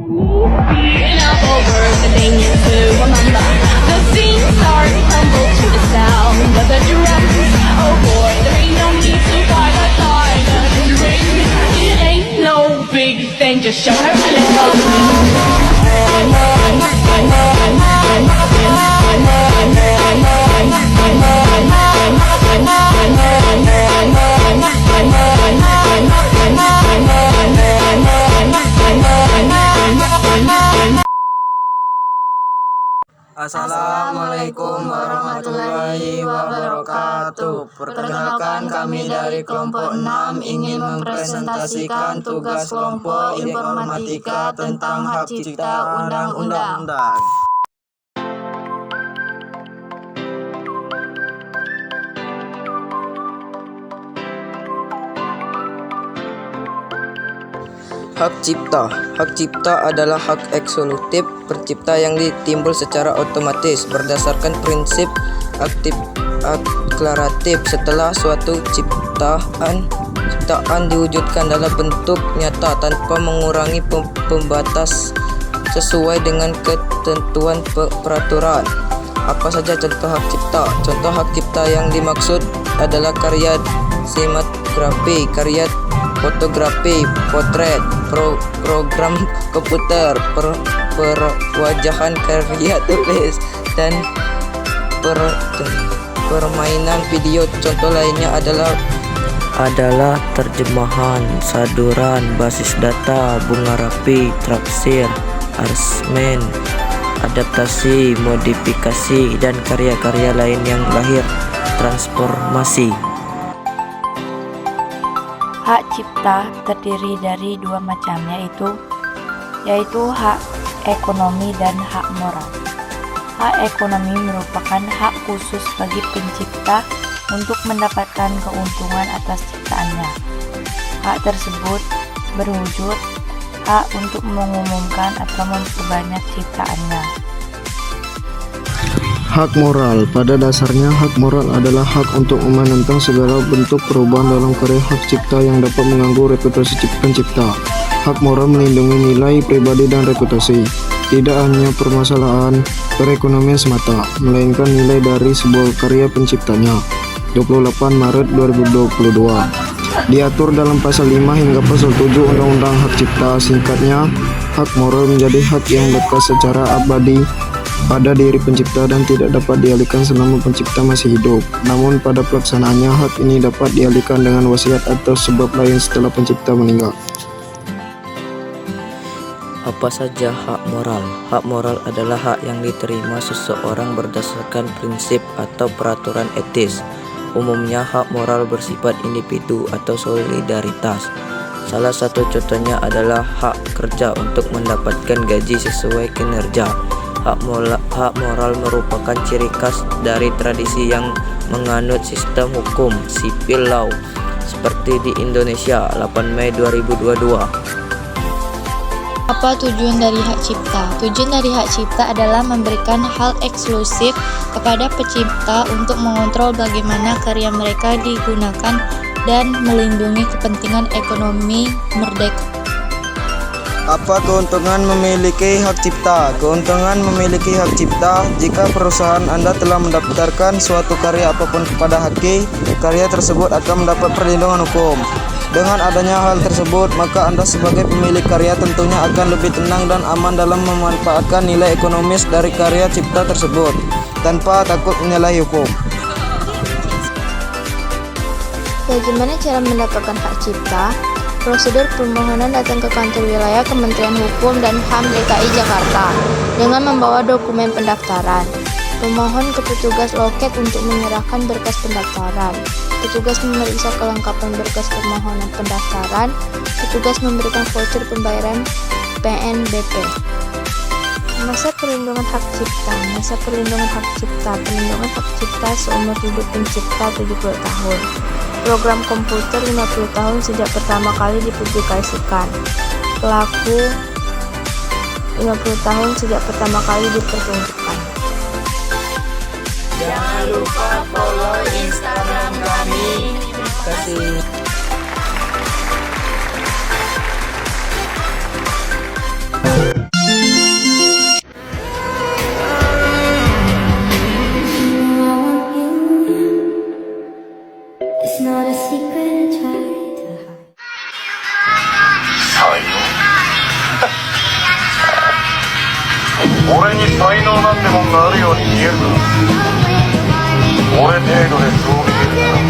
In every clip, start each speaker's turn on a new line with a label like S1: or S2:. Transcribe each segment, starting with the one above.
S1: Beating up over the thing to remember. The scene starts to tumble to the sound of the drums. Oh boy, there ain't no need to fight a silent ring. It ain't no big thing, just show her a little.
S2: Assalamualaikum warahmatullahi wabarakatuh. Perkenalkan, kami dari kelompok 6 ingin mempresentasikan tugas kelompok informatika tentang hak cipta undang-undang. Hak cipta. Hak cipta adalah hak eksekutif pencipta yang ditimbul secara otomatis berdasarkan prinsip deklaratif setelah suatu ciptaan diwujudkan dalam bentuk nyata tanpa mengurangi pembatas sesuai dengan ketentuan peraturan. Apa saja contoh hak cipta? Contoh hak cipta yang dimaksud adalah karya sinematografi, karya fotografi, potret, program komputer, perwajahan, karya tulis, dan permainan video. Contoh lainnya adalah terjemahan, saduran, basis data, bunga rapi, tafsir, aransemen, adaptasi, modifikasi, dan karya-karya lain yang lahir transformasi.
S3: Hak cipta terdiri dari dua macam, yaitu hak ekonomi dan hak moral. Hak ekonomi merupakan hak khusus bagi pencipta untuk mendapatkan keuntungan atas ciptaannya. Hak tersebut berwujud hak untuk mengumumkan atau memperbanyak ciptaannya.
S4: Hak moral. Pada dasarnya, hak moral adalah hak untuk menentang segala bentuk perubahan dalam karya hak cipta yang dapat mengganggu reputasi pencipta. Hak moral melindungi nilai pribadi dan reputasi, tidak hanya permasalahan perekonomian semata, melainkan nilai dari sebuah karya penciptanya. 28 Maret 2022. Diatur dalam pasal 5 hingga pasal 7 Undang-Undang Hak Cipta. Singkatnya, hak moral menjadi hak yang lekat secara abadi pada diri pencipta dan tidak dapat dialihkan selama pencipta masih hidup. Namun pada pelaksanaannya, hak ini dapat dialihkan dengan wasiat atau sebab lain setelah pencipta meninggal.
S2: Apa saja hak moral? Hak moral adalah hak yang diterima seseorang berdasarkan prinsip atau peraturan etis. Umumnya hak moral bersifat individu atau solidaritas. Salah satu contohnya adalah hak kerja untuk mendapatkan gaji sesuai kinerja. Hak moral merupakan ciri khas dari tradisi yang menganut sistem hukum sipil law seperti di Indonesia 8 Mei 2022.
S5: Apa tujuan dari hak cipta? Tujuan dari hak cipta adalah memberikan hak eksklusif kepada pencipta untuk mengontrol bagaimana karya mereka digunakan dan melindungi kepentingan ekonomi merdeka.
S2: Apa keuntungan memiliki hak cipta? Keuntungan memiliki hak cipta: jika perusahaan Anda telah mendaftarkan suatu karya apapun kepada Haki, karya tersebut akan mendapat perlindungan hukum. Dengan adanya hal tersebut, maka Anda sebagai pemilik karya tentunya akan lebih tenang dan aman dalam memanfaatkan nilai ekonomis dari karya cipta tersebut, tanpa takut menyalahi hukum.
S5: Bagaimana cara mendapatkan hak cipta? Prosedur permohonan datang ke kantor wilayah Kementerian Hukum dan HAM DKI Jakarta dengan membawa dokumen pendaftaran. Pemohon ke petugas loket untuk menyerahkan berkas pendaftaran. Petugas memeriksa kelengkapan berkas permohonan pendaftaran. Petugas memberikan voucher pembayaran PNBP. Masa perlindungan hak cipta. Masa perlindungan hak cipta. Perlindungan hak cipta seumur hidup pencipta 70 tahun. Program komputer 50 tahun sejak pertama kali dipublikasikan. Pelaku 50 tahun sejak pertama kali dipertunjukkan.
S1: Jangan lupa follow Instagram kami.
S2: Terima kasih.
S6: It's not a secret, try to hide.
S7: 才能俺に才能なんてもんがあるように見えるか。俺程度でそう見えるなら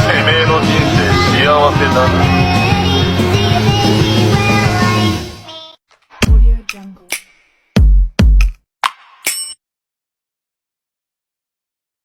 S7: てめえの人生幸せだな。